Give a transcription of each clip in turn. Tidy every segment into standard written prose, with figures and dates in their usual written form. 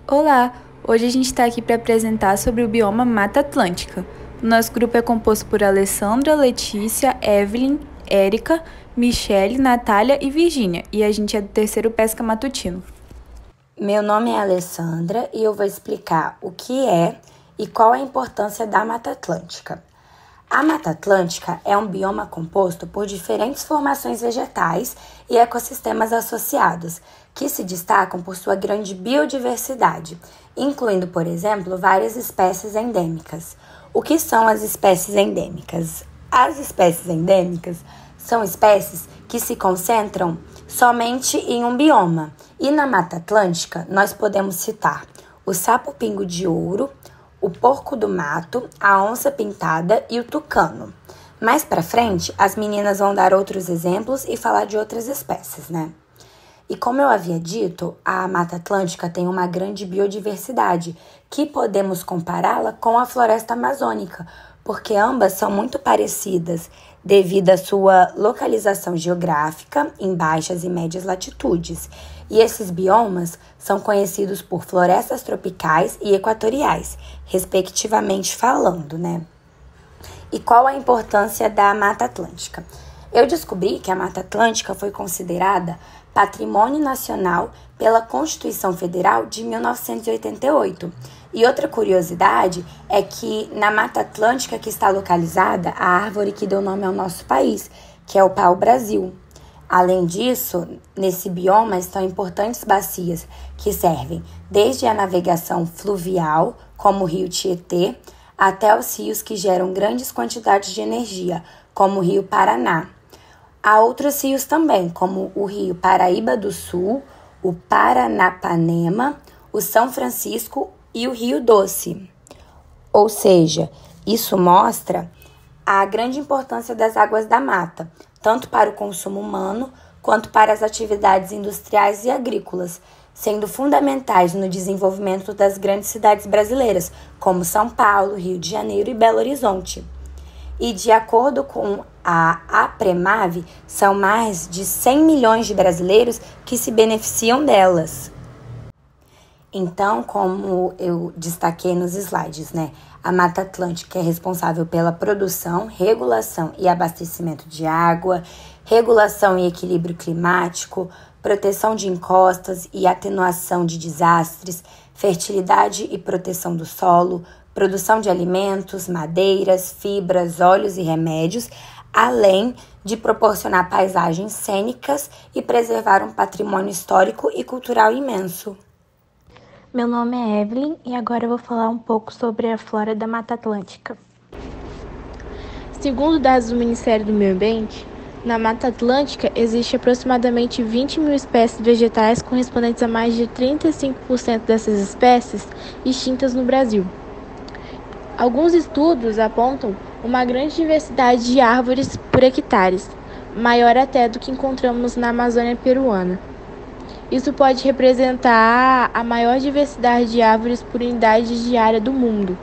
Olá! Hoje a gente está aqui para apresentar sobre o bioma Mata Atlântica. O nosso grupo é composto por Alessandra, Letícia, Evelyn, Érica, Michele, Natália e Virgínia, e a gente é do terceiro Pesca Matutino. Meu nome é Alessandra e eu vou explicar o que é e qual a importância da Mata Atlântica. A Mata Atlântica é um bioma composto por diferentes formações vegetais e ecossistemas associados, que se destacam por sua grande biodiversidade, incluindo, por exemplo, várias espécies endêmicas. O que são as espécies endêmicas? As espécies endêmicas são espécies que se concentram somente em um bioma, e na Mata Atlântica nós podemos citar o sapo-pingo de ouro, o porco do mato, a onça-pintada e o tucano. Mais para frente, as meninas vão dar outros exemplos e falar de outras espécies, né? E como eu havia dito, a Mata Atlântica tem uma grande biodiversidade, que podemos compará-la com a floresta amazônica, porque ambas são muito parecidas devido à sua localização geográfica em baixas e médias latitudes. E esses biomas são conhecidos por florestas tropicais e equatoriais, respectivamente falando, né? E qual a importância da Mata Atlântica? Eu descobri que a Mata Atlântica foi considerada Patrimônio Nacional pela Constituição Federal de 1988. E outra curiosidade é que na Mata Atlântica que está localizada a árvore que deu nome ao nosso país, que é o pau-brasil. Além disso, nesse bioma estão importantes bacias que servem desde a navegação fluvial, como o rio Tietê, até os rios que geram grandes quantidades de energia, como o rio Paraná. Há outros rios também, como o rio Paraíba do Sul, o Paranapanema, o São Francisco e o Rio Doce. Ou seja, isso mostra a grande importância das águas da mata, tanto para o consumo humano quanto para as atividades industriais e agrícolas, sendo fundamentais no desenvolvimento das grandes cidades brasileiras, como São Paulo, Rio de Janeiro e Belo Horizonte. E de acordo com a APREMAVE, são mais de 100 milhões de brasileiros que se beneficiam delas. Então, como eu destaquei nos slides, né? A Mata Atlântica é responsável pela produção, regulação e abastecimento de água, regulação e equilíbrio climático, proteção de encostas e atenuação de desastres, fertilidade e proteção do solo, produção de alimentos, madeiras, fibras, óleos e remédios, além de proporcionar paisagens cênicas e preservar um patrimônio histórico e cultural imenso. Meu nome é Evelyn e agora eu vou falar um pouco sobre a flora da Mata Atlântica. Segundo dados do Ministério do Meio Ambiente, na Mata Atlântica existe aproximadamente 20 mil espécies vegetais, correspondentes a mais de 35% dessas espécies extintas no Brasil. Alguns estudos apontam uma grande diversidade de árvores por hectares, maior até do que encontramos na Amazônia peruana. Isso pode representar a maior diversidade de árvores por unidade de área do mundo.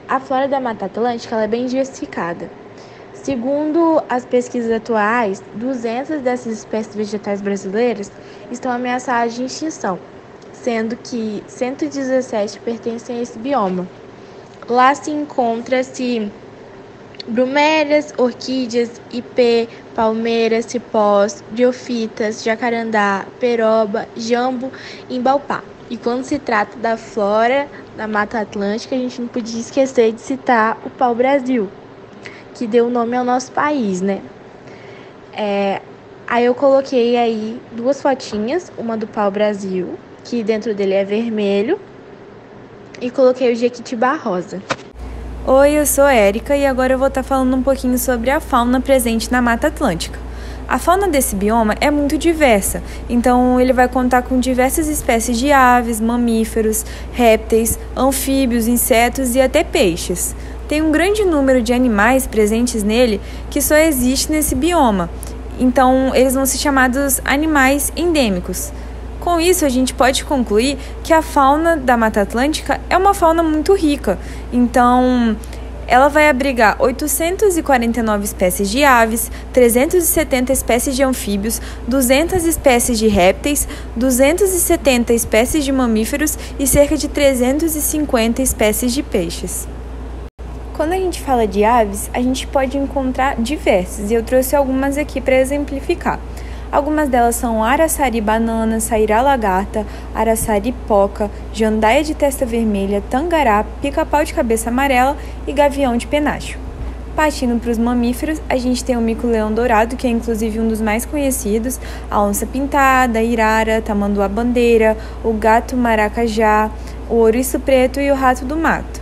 A flora da Mata Atlântica é bem diversificada. Segundo as pesquisas atuais, 200 dessas espécies vegetais brasileiras estão ameaçadas de extinção, sendo que 117 pertencem a esse bioma. Lá se encontra-se bromélias, orquídeas, ipê, palmeiras, cipós, briofitas, jacarandá, peroba, jambo e imbaupá. E quando se trata da flora da Mata Atlântica, a gente não podia esquecer de citar o pau-brasil, que deu nome ao nosso país, né? Aí eu coloquei aí duas fotinhas, uma do pau-brasil, que dentro dele é vermelho, e coloquei o jequitibá rosa. Oi, eu sou a Érica e agora eu vou estar falando um pouquinho sobre a fauna presente na Mata Atlântica. A fauna desse bioma é muito diversa, então ele vai contar com diversas espécies de aves, mamíferos, répteis, anfíbios, insetos e até peixes. Tem um grande número de animais presentes nele que só existe nesse bioma, então eles vão ser chamados animais endêmicos. Com isso, a gente pode concluir que a fauna da Mata Atlântica é uma fauna muito rica. Então, Ela vai abrigar 849 espécies de aves, 370 espécies de anfíbios, 200 espécies de répteis, 270 espécies de mamíferos e cerca de 350 espécies de peixes. Quando a gente fala de aves, a gente pode encontrar diversas, e eu trouxe algumas aqui para exemplificar. Algumas delas são araçari-banana, sairá-lagarta, araçari-poca, jandaia de testa vermelha, tangará, pica-pau de cabeça amarela e gavião de penacho. Partindo para os mamíferos, a gente tem o mico-leão-dourado, que é inclusive um dos mais conhecidos, a onça-pintada, a irara, tamanduá-bandeira, o gato-maracajá, o ouriço preto e o rato do mato.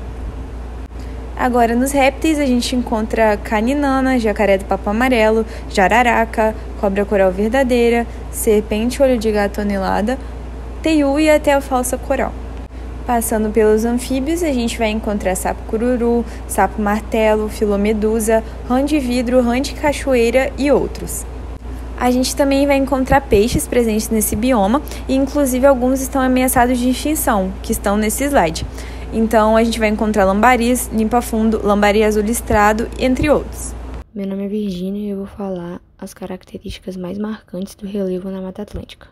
Agora, nos répteis, a gente encontra caninana, jacaré do papo amarelo, jararaca, cobra coral verdadeira, serpente olho de gato anelada, teiu e até a falsa coral. Passando pelos anfíbios, a gente vai encontrar sapo cururu, sapo martelo, filomedusa, rã de vidro, rã de cachoeira e outros. A gente também vai encontrar peixes presentes nesse bioma e inclusive alguns estão ameaçados de extinção, que estão nesse slide. Então, a gente vai encontrar lambaris, limpa-fundo, lambari azul listrado, entre outros. Meu nome é Virgínia e eu vou falar as características mais marcantes do relevo na Mata Atlântica.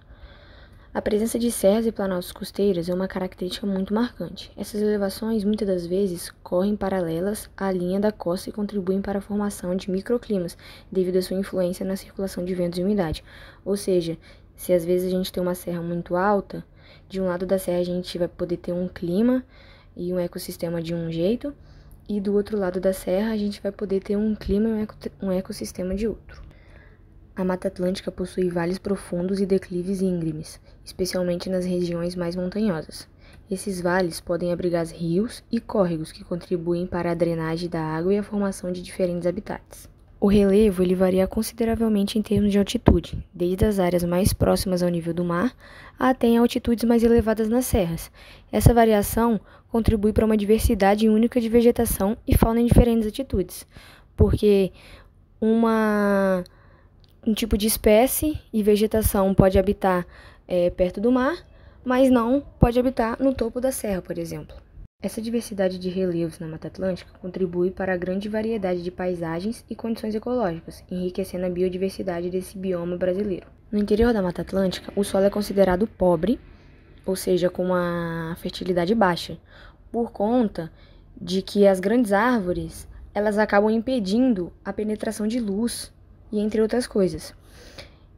A presença de serras e planaltos costeiros é uma característica muito marcante. Essas elevações, muitas das vezes, correm paralelas à linha da costa e contribuem para a formação de microclimas, devido à sua influência na circulação de ventos e umidade. Ou seja, se às vezes a gente tem uma serra muito alta, de um lado da serra a gente vai poder ter um clima e um ecossistema de um jeito, e do outro lado da serra a gente vai poder ter um clima e um ecossistema de outro. A Mata Atlântica possui vales profundos e declives íngremes, especialmente nas regiões mais montanhosas. Esses vales podem abrigar rios e córregos que contribuem para a drenagem da água e a formação de diferentes habitats. O relevo ele varia consideravelmente em termos de altitude, desde as áreas mais próximas ao nível do mar até em altitudes mais elevadas nas serras. Essa variação contribui para uma diversidade única de vegetação e fauna em diferentes altitudes, porque um tipo de espécie e vegetação pode habitar perto do mar, mas não pode habitar no topo da serra, por exemplo. Essa diversidade de relevos na Mata Atlântica contribui para a grande variedade de paisagens e condições ecológicas, enriquecendo a biodiversidade desse bioma brasileiro. No interior da Mata Atlântica, o solo é considerado pobre, ou seja, com uma fertilidade baixa, por conta de que as grandes árvores elas acabam impedindo a penetração de luz e entre outras coisas.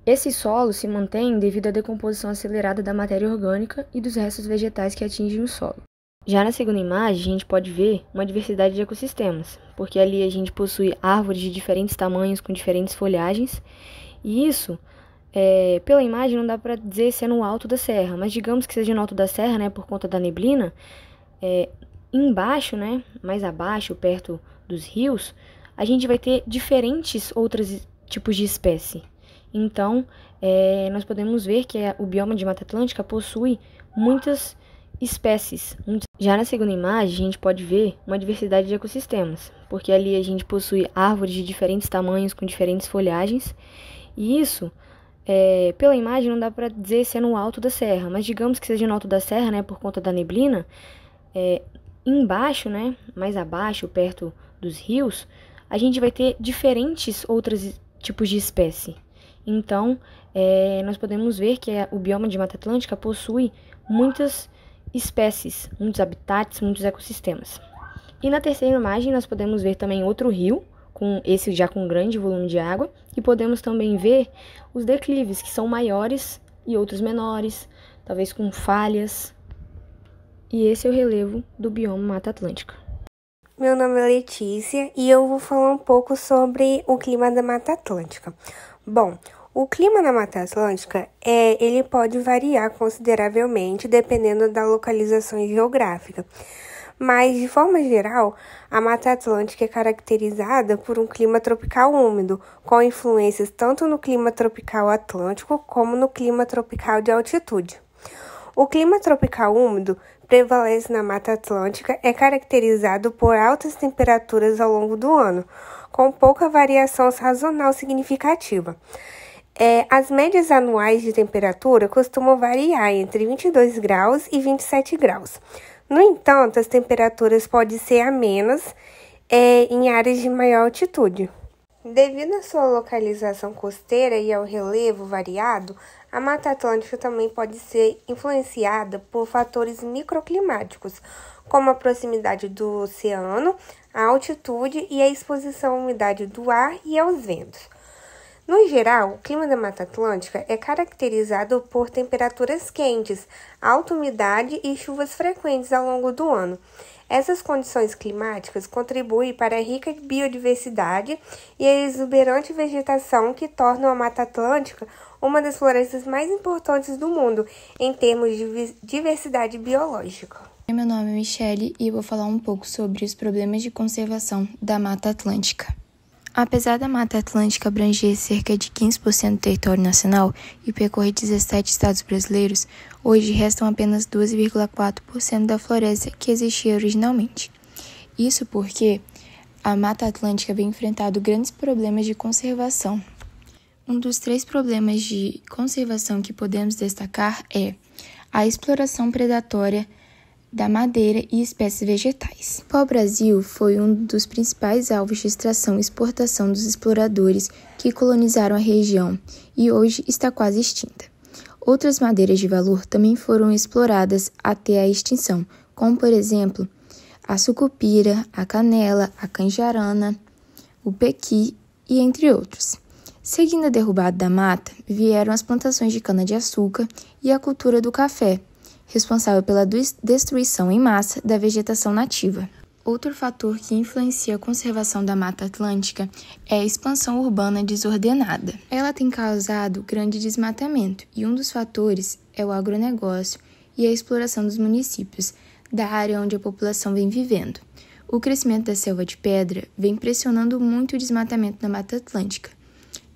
Esse solo se mantém devido à decomposição acelerada da matéria orgânica e dos restos vegetais que atingem o solo. Já na segunda imagem, a gente pode ver uma diversidade de ecossistemas, porque ali a gente possui árvores de diferentes tamanhos, com diferentes folhagens, e isso, pela imagem, não dá para dizer se é no alto da serra, mas digamos que seja no alto da serra, né, por conta da neblina, embaixo, né, mais abaixo, perto dos rios, a gente vai ter diferentes outros tipos de espécie. Então, nós podemos ver que o bioma de Mata Atlântica possui muitas espécies. Já na segunda imagem, a gente pode ver uma diversidade de ecossistemas, porque ali a gente possui árvores de diferentes tamanhos, com diferentes folhagens, e isso, pela imagem, não dá para dizer se é no alto da serra, mas digamos que seja no alto da serra, né, por conta da neblina, embaixo, né, mais abaixo, perto dos rios, a gente vai ter diferentes outros tipos de espécie. Então, nós podemos ver que o bioma de Mata Atlântica possui muitas espécies, muitos habitats, muitos ecossistemas. E na terceira imagem nós podemos ver também outro rio, esse já com grande volume de água, e podemos também ver os declives, que são maiores e outros menores, talvez com falhas. E esse é o relevo do bioma Mata Atlântica. Meu nome é Letícia e eu vou falar um pouco sobre o clima da Mata Atlântica. Bom, o clima na Mata Atlântica ele pode variar consideravelmente dependendo da localização geográfica. Mas, de forma geral, a Mata Atlântica é caracterizada por um clima tropical úmido, com influências tanto no clima tropical atlântico como no clima tropical de altitude. O clima tropical úmido prevalece na Mata Atlântica é caracterizado por altas temperaturas ao longo do ano, com pouca variação sazonal significativa. As médias anuais de temperatura costumam variar entre 22 graus e 27 graus. No entanto, as temperaturas podem ser amenas em áreas de maior altitude. Devido à sua localização costeira e ao relevo variado, a Mata Atlântica também pode ser influenciada por fatores microclimáticos, como a proximidade do oceano, a altitude e a exposição à umidade do ar e aos ventos. No geral, o clima da Mata Atlântica é caracterizado por temperaturas quentes, alta umidade e chuvas frequentes ao longo do ano. Essas condições climáticas contribuem para a rica biodiversidade e a exuberante vegetação que tornam a Mata Atlântica uma das florestas mais importantes do mundo em termos de diversidade biológica. Meu nome é Michele e eu vou falar um pouco sobre os problemas de conservação da Mata Atlântica. Apesar da Mata Atlântica abranger cerca de 15% do território nacional e percorrer 17 estados brasileiros, hoje restam apenas 12,4% da floresta que existia originalmente. Isso porque a Mata Atlântica vem enfrentando grandes problemas de conservação. Um dos 3 problemas de conservação que podemos destacar é a exploração predatória da madeira e espécies vegetais. O pau-brasil foi um dos principais alvos de extração e exportação dos exploradores que colonizaram a região e hoje está quase extinta. Outras madeiras de valor também foram exploradas até a extinção, como por exemplo a sucupira, a canela, a canjarana, o pequi e entre outros. Seguindo a derrubada da mata, vieram as plantações de cana-de-açúcar e a cultura do café, responsável pela destruição em massa da vegetação nativa. Outro fator que influencia a conservação da Mata Atlântica é a expansão urbana desordenada. Ela tem causado grande desmatamento e um dos fatores é o agronegócio e a exploração dos municípios, da área onde a população vem vivendo. O crescimento da selva de pedra vem pressionando muito o desmatamento na Mata Atlântica.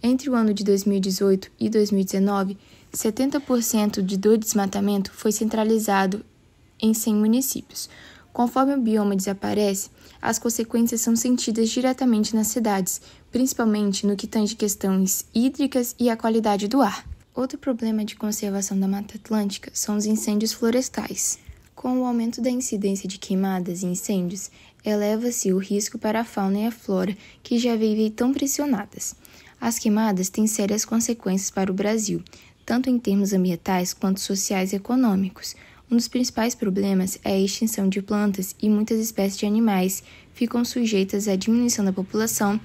Entre o ano de 2018 e 2019, 70% do desmatamento foi centralizado em 100 municípios. Conforme o bioma desaparece, as consequências são sentidas diretamente nas cidades, principalmente no que tange questões hídricas e a qualidade do ar. Outro problema de conservação da Mata Atlântica são os incêndios florestais. Com o aumento da incidência de queimadas e incêndios, eleva-se o risco para a fauna e a flora, que já vivem tão pressionadas. As queimadas têm sérias consequências para o Brasil, tanto em termos ambientais quanto sociais e econômicos. Um dos principais problemas é a extinção de plantas e muitas espécies de animais ficam sujeitas à diminuição da população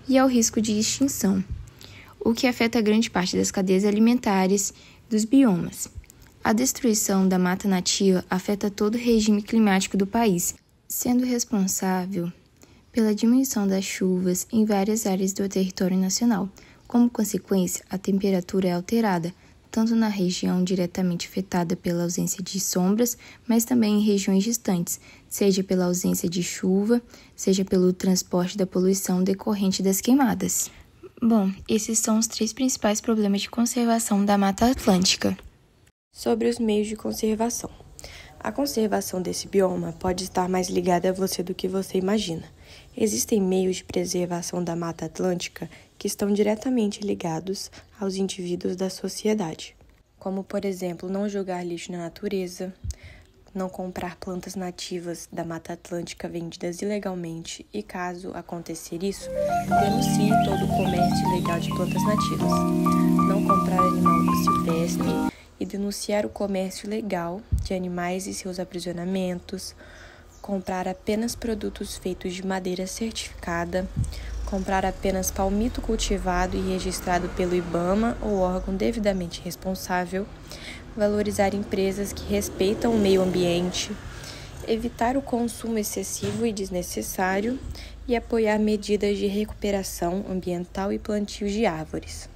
e ao risco de extinção, o que afeta grande parte das cadeias alimentares dos biomas. A destruição da mata nativa afeta todo o regime climático do país, sendo responsável pela diminuição das chuvas em várias áreas do território nacional. Como consequência, a temperatura é alterada, tanto na região diretamente afetada pela ausência de sombras, mas também em regiões distantes, seja pela ausência de chuva, seja pelo transporte da poluição decorrente das queimadas. Bom, esses são os 3 principais problemas de conservação da Mata Atlântica. Sobre os meios de conservação. A conservação desse bioma pode estar mais ligada a você do que você imagina. Existem meios de preservação da Mata Atlântica que estão diretamente ligados aos indivíduos da sociedade, como, por exemplo, não jogar lixo na natureza, não comprar plantas nativas da Mata Atlântica vendidas ilegalmente e, caso acontecer isso, denuncie todo o comércio ilegal de plantas nativas, não comprar animal silvestre e denunciar o comércio ilegal de animais e seus aprisionamentos, comprar apenas produtos feitos de madeira certificada, comprar apenas palmito cultivado e registrado pelo IBAMA ou órgão devidamente responsável, valorizar empresas que respeitam o meio ambiente, evitar o consumo excessivo e desnecessário e apoiar medidas de recuperação ambiental e plantio de árvores.